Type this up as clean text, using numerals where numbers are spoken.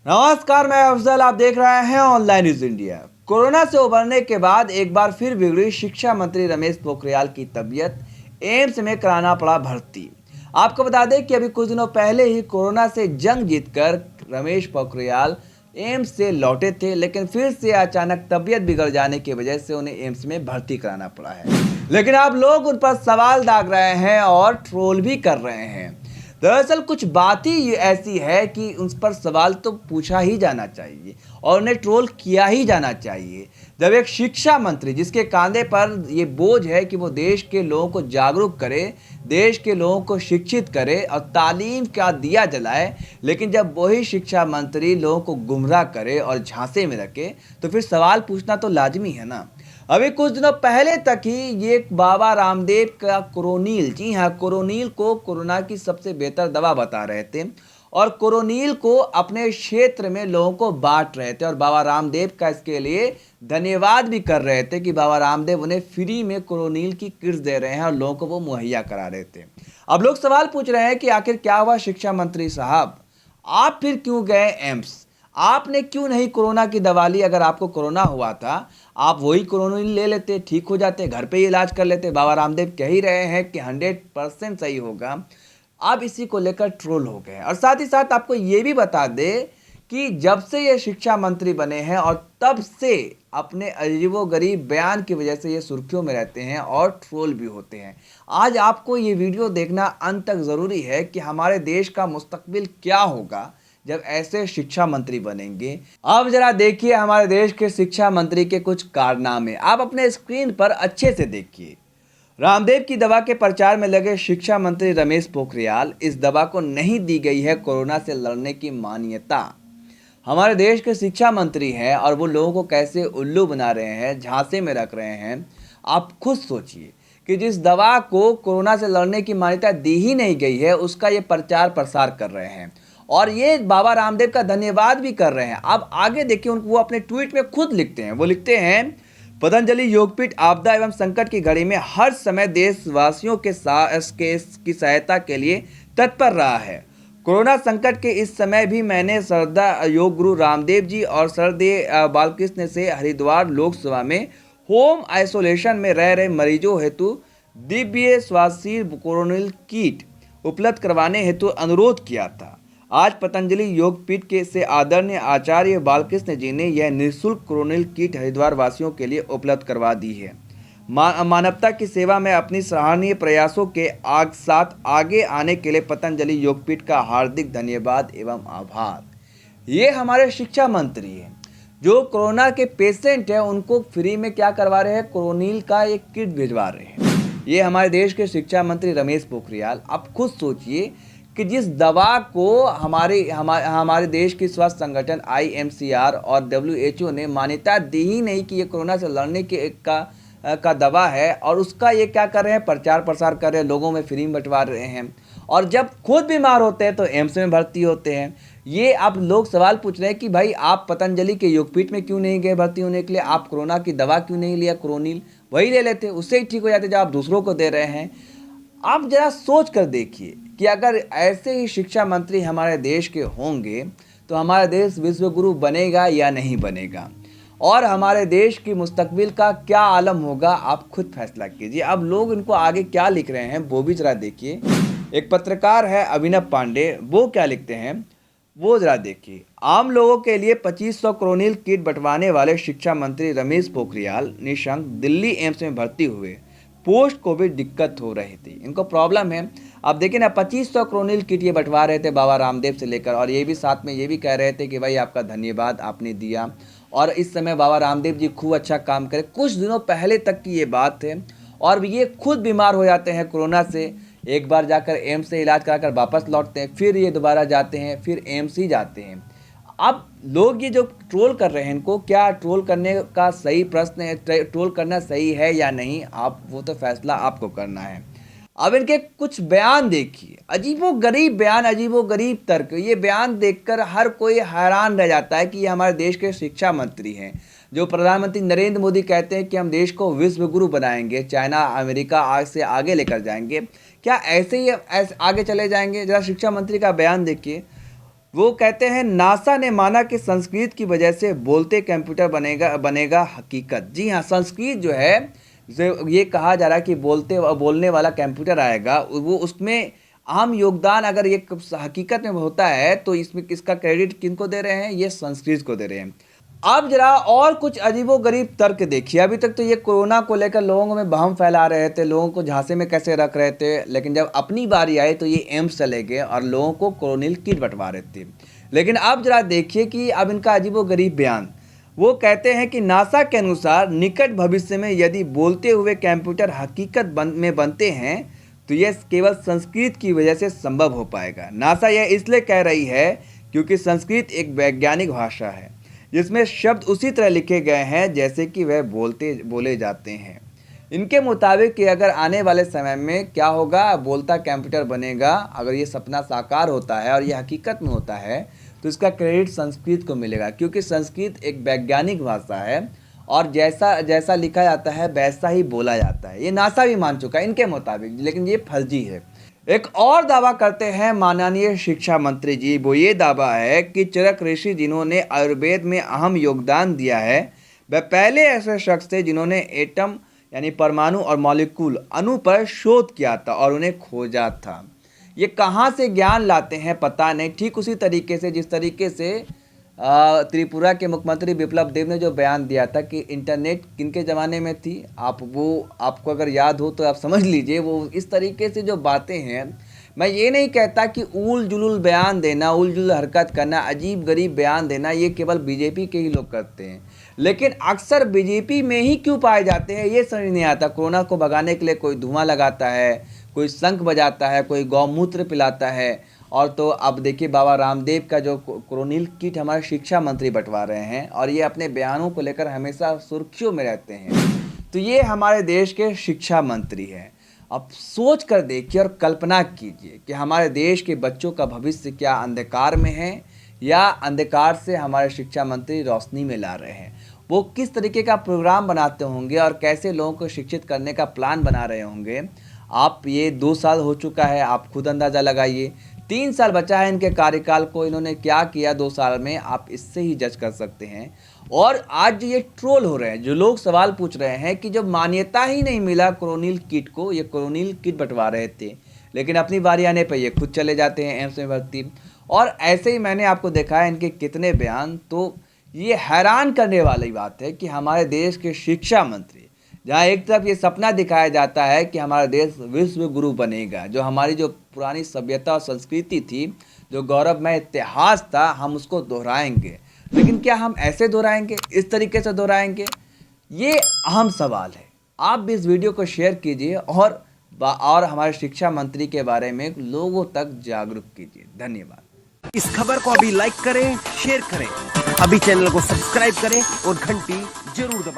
नमस्कार, मैं अफजल। आप देख रहे हैं ऑनलाइन न्यूज इंडिया। कोरोना से उबरने के बाद एक बार फिर बिगड़ी शिक्षा मंत्री रमेश पोखरियाल की तबीयत। एम्स में कराना पड़ा भर्ती। आपको बता दें कि अभी कुछ दिनों पहले ही कोरोना से जंग जीतकर रमेश पोखरियाल एम्स से लौटे थे, लेकिन फिर से अचानक तबीयत बिगड़ जाने की वजह से उन्हें एम्स में भर्ती कराना पड़ा है। लेकिन आप लोग उन पर सवाल दाग रहे हैं और ट्रोल भी कर रहे हैं। दरअसल कुछ बात ही ऐसी है कि उस पर सवाल तो पूछा ही जाना चाहिए और उन्हें ट्रोल किया ही जाना चाहिए। जब एक शिक्षा मंत्री जिसके कंधे पर ये बोझ है कि वो देश के लोगों को जागरूक करे, देश के लोगों को शिक्षित करे और तालीम का दिया जलाए, लेकिन जब वही शिक्षा मंत्री लोगों को गुमराह करे और झांसे में रखे, तो फिर सवाल पूछना तो लाजमी है ना। अभी कुछ दिनों पहले तक ही ये बाबा रामदेव का कोरोनिल, जी हाँ, कोरोनिल को कोरोना की सबसे बेहतर दवा बता रहे थे और कोरोनिल को अपने क्षेत्र में लोगों को बांट रहे थे और बाबा रामदेव का इसके लिए धन्यवाद भी कर रहे थे कि बाबा रामदेव उन्हें फ्री में कोरोनिल की किट्स दे रहे हैं और लोगों को वो मुहैया करा रहे थे। अब लोग सवाल पूछ रहे हैं कि आखिर क्या हुआ शिक्षा मंत्री साहब, आप फिर क्यों गए एम्स? आपने क्यों नहीं कोरोना की दवा ली? अगर आपको कोरोना हुआ था, आप वही कोरोना ले लेते, ठीक हो जाते, घर पे ही इलाज कर लेते। बाबा रामदेव कह ही रहे हैं कि 100% सही होगा। आप इसी को लेकर ट्रोल हो गए। और साथ ही साथ आपको ये भी बता दे कि जब से ये शिक्षा मंत्री बने हैं और तब से अपने अजीबोगरीब बयान की वजह से ये सुर्खियों में रहते हैं और ट्रोल भी होते हैं। आज आपको ये वीडियो देखना अंत तक ज़रूरी है कि हमारे देश का मुस्तकबिल क्या होगा जब ऐसे शिक्षा मंत्री बनेंगे। अब जरा देखिए हमारे देश के शिक्षा मंत्री के कुछ कारनामे, आप अपने स्क्रीन पर अच्छे से देखिए। रामदेव की दवा के प्रचार में लगे शिक्षा मंत्री रमेश पोखरियाल, इस दवा को नहीं दी गई है कोरोना से लड़ने की मान्यता। हमारे देश के शिक्षा मंत्री हैं और वो लोगों को कैसे उल्लू बना रहे हैं, झांसे में रख रहे हैं। आप खुद सोचिए कि जिस दवा को कोरोना से लड़ने की मान्यता दी ही नहीं गई है, उसका ये प्रचार प्रसार कर रहे हैं और ये बाबा रामदेव का धन्यवाद भी कर रहे हैं। अब आगे देखिए, उनको वो अपने ट्वीट में खुद लिखते हैं। वो लिखते हैं, पतंजलि योगपीठ आपदा एवं संकट की घड़ी में हर समय देशवासियों के की सहायता के लिए तत्पर रहा है। कोरोना संकट के इस समय भी मैंने श्रद्धा योग गुरु रामदेव जी और श्रद्धेय बालकृष्ण से हरिद्वार लोकसभा में होम आइसोलेशन में रह रहे मरीजों हेतु दिव्य स्वास्थ्य कोरोनिल किट उपलब्ध करवाने हेतु अनुरोध किया था। आज पतंजलि योगपीठ के से आदरणीय आचार्य बालकृष्ण जी ने यह निःशुल्क कोरोनिल किट हरिद्वार वासियों के लिए उपलब्ध करवा दी है। मानवता की सेवा में अपनी सराहनीय प्रयासों के साथ आगे आने के लिए पतंजलि योगपीठ का हार्दिक धन्यवाद एवं आभार। ये हमारे शिक्षा मंत्री हैं जो कोरोना के पेशेंट हैं, उनको फ्री में क्या करवा रहे हैं, कोरोनिल का एक किट भिजवा रहे हैं। ये हमारे देश के शिक्षा मंत्री रमेश पोखरियाल। आप खुद सोचिए कि जिस दवा को हमारे देश की स्वास्थ्य संगठन IMCR और WHO ने मान्यता दी ही नहीं कि ये कोरोना से लड़ने का दवा है, और उसका ये क्या कर रहे हैं, प्रचार प्रसार कर रहे हैं, लोगों में फ्री में बंटवा रहे हैं। और जब खुद बीमार होते हैं तो एम्स में भर्ती होते हैं। ये अब लोग सवाल पूछ रहे हैं कि भाई आप पतंजलि के योगपीठ में क्यों नहीं गए भर्ती होने के लिए? आप कोरोना की दवा क्यों नहीं लिया, कोरोनिल? वही ले लेते, उससे ही ठीक हो जाते जो आप दूसरों को दे रहे हैं। आप जरा सोच कर देखिए कि अगर ऐसे ही शिक्षा मंत्री हमारे देश के होंगे तो हमारा देश विश्व गुरु बनेगा या नहीं बनेगा, और हमारे देश की मुस्तकबिल का क्या आलम होगा, आप खुद फैसला कीजिए। अब लोग इनको आगे क्या लिख रहे हैं वो भी जरा देखिए। एक पत्रकार है अभिनव पांडे, वो क्या लिखते हैं वो जरा देखिए। आम लोगों के लिए 2500 कोरोनिल किट बंटवाने वाले शिक्षा मंत्री रमेश पोखरियाल निशंक दिल्ली एम्स में भर्ती हुए। पोस्ट कोविड दिक्कत हो रही थी, इनको प्रॉब्लम है। अब देखिए ना, 2500 कोरोनिल किट ये बंटवा रहे थे बाबा रामदेव से लेकर, और ये भी साथ में ये भी कह रहे थे कि भाई आपका धन्यवाद, आपने दिया। और इस समय बाबा रामदेव जी खूब अच्छा काम करे। कुछ दिनों पहले तक की ये बात है, और ये खुद बीमार हो जाते हैं कोरोना से। एक बार जाकर एम्स से इलाज कराकर वापस लौटते हैं, फिर ये दोबारा जाते हैं, फिर एम्स ही जाते हैं। अब लोग ये जो ट्रोल कर रहे हैं, इनको क्या ट्रोल करने का सही प्रश्न है, ट्रोल करना सही है या नहीं, आप वो तो फैसला आपको करना है। अब इनके कुछ बयान देखिए, अजीबोगरीब बयान, अजीबोगरीब तर्क। ये बयान देखकर हर कोई हैरान रह जाता है कि ये हमारे देश के शिक्षा मंत्री हैं, जो प्रधानमंत्री नरेंद्र मोदी कहते हैं कि हम देश को विश्व गुरु बनाएंगे, चाइना अमेरिका आज से आगे लेकर जाएंगे। क्या ऐसे ही आगे चले जाएंगे? जरा शिक्षा मंत्री का बयान देखिए। वो कहते हैं नासा ने माना कि संस्कृत की वजह से बोलते कंप्यूटर बनेगा हकीकत। जी हाँ, संस्कृत जो है ये कहा जा रहा है कि बोलने वाला कंप्यूटर आएगा, वो उसमें अहम योगदान अगर ये हकीकत में होता है तो इसमें इसका क्रेडिट किनको दे रहे हैं? ये संस्कृत को दे रहे हैं। अब जरा और कुछ अजीबोगरीब तर्क देखिए। अभी तक तो ये कोरोना को लेकर लोगों में भ्रम फैला रहे थे, लोगों को झांसे में कैसे रख रहे थे, लेकिन जब अपनी बारी आई तो ये एम्स चले गए और लोगों को कोरोनिल किट बंटवा रहे थे। लेकिन अब जरा देखिए कि अब इनका अजीबोगरीब बयान। वो कहते हैं कि नासा के अनुसार निकट भविष्य में यदि बोलते हुए कंप्यूटर हकीकत में बनते हैं तो यह केवल संस्कृत की वजह से संभव हो पाएगा। नासा यह इसलिए कह रही है क्योंकि संस्कृत एक वैज्ञानिक भाषा है जिसमें शब्द उसी तरह लिखे गए हैं जैसे कि वह बोले जाते हैं। इनके मुताबिक कि अगर आने वाले समय में क्या होगा, बोलता कंप्यूटर बनेगा, अगर ये सपना साकार होता है और ये हकीकत में होता है तो इसका क्रेडिट संस्कृत को मिलेगा, क्योंकि संस्कृत एक वैज्ञानिक भाषा है और जैसा लिखा जाता है वैसा ही बोला जाता है। ये नासा भी मान चुका है इनके मुताबिक, लेकिन ये फर्जी है। एक और दावा करते हैं माननीय शिक्षा मंत्री जी। वो ये दावा है कि चरक ऋषि जिन्होंने आयुर्वेद में अहम योगदान दिया है, वह पहले ऐसे शख्स थे जिन्होंने एटम यानी परमाणु और मॉलिक्यूल अणु पर शोध किया था और उन्हें खोजा था। ये कहाँ से ज्ञान लाते हैं पता नहीं। ठीक उसी तरीके से जिस तरीके से त्रिपुरा के मुख्यमंत्री बिप्लब देब ने जो बयान दिया था कि इंटरनेट किनके ज़माने में थी, आपको अगर याद हो तो आप समझ लीजिए। वो इस तरीके से जो बातें हैं, मैं ये नहीं कहता कि ऊल जुलूल बयान देना, ऊल जुलूल हरकत करना, अजीब गरीब बयान देना ये केवल बीजेपी के ही लोग करते हैं, लेकिन अक्सर बीजेपी में ही क्यों पाए जाते हैं ये समझ नहीं आता। कोरोना को भगाने के लिए कोई धुआं लगाता है, कोई शंख बजाता है, कोई गौमूत्र पिलाता है, और तो अब देखिए बाबा रामदेव का जो कोरोनिल किट हमारे शिक्षा मंत्री बंटवा रहे हैं और ये अपने बयानों को लेकर हमेशा सुर्खियों में रहते हैं। तो ये हमारे देश के शिक्षा मंत्री हैं। अब सोच कर देखिए और कल्पना कीजिए कि हमारे देश के बच्चों का भविष्य क्या अंधकार में है या अंधकार से हमारे शिक्षा मंत्री रोशनी में ला रहे हैं। वो किस तरीके का प्रोग्राम बनाते होंगे और कैसे लोगों को शिक्षित करने का प्लान बना रहे होंगे। आप ये 2 साल हो चुका है, आप खुद अंदाज़ा लगाइए। 3 साल बचा है इनके कार्यकाल को, इन्होंने क्या किया 2 साल में, आप इससे ही जज कर सकते हैं। और आज ये ट्रोल हो रहे हैं, जो लोग सवाल पूछ रहे हैं कि जब मान्यता ही नहीं मिला कोरोनिल किट को, ये कोरोनिल किट बंटवा रहे थे, लेकिन अपनी बारी आने पर ये खुद चले जाते हैं एम्स में भर्ती। और ऐसे ही मैंने आपको देखा है इनके कितने बयान, तो ये हैरान करने वाली बात है कि हमारे देश के शिक्षा मंत्री, जहाँ एक तरफ ये सपना दिखाया जाता है कि हमारा देश विश्व गुरु बनेगा, जो हमारी जो पुरानी सभ्यता और संस्कृति थी, जो गौरवमय इतिहास था, हम उसको दोहराएंगे। लेकिन क्या हम ऐसे दोहराएंगे, इस तरीके से दोहराएंगे? ये अहम सवाल है। आप भी इस वीडियो को शेयर कीजिए और हमारे शिक्षा मंत्री के बारे में लोगों तक जागरूक कीजिए। धन्यवाद। इस खबर को अभी लाइक करें, शेयर करें, अभी चैनल को सब्सक्राइब करें और घंटी जरूर दबाएं।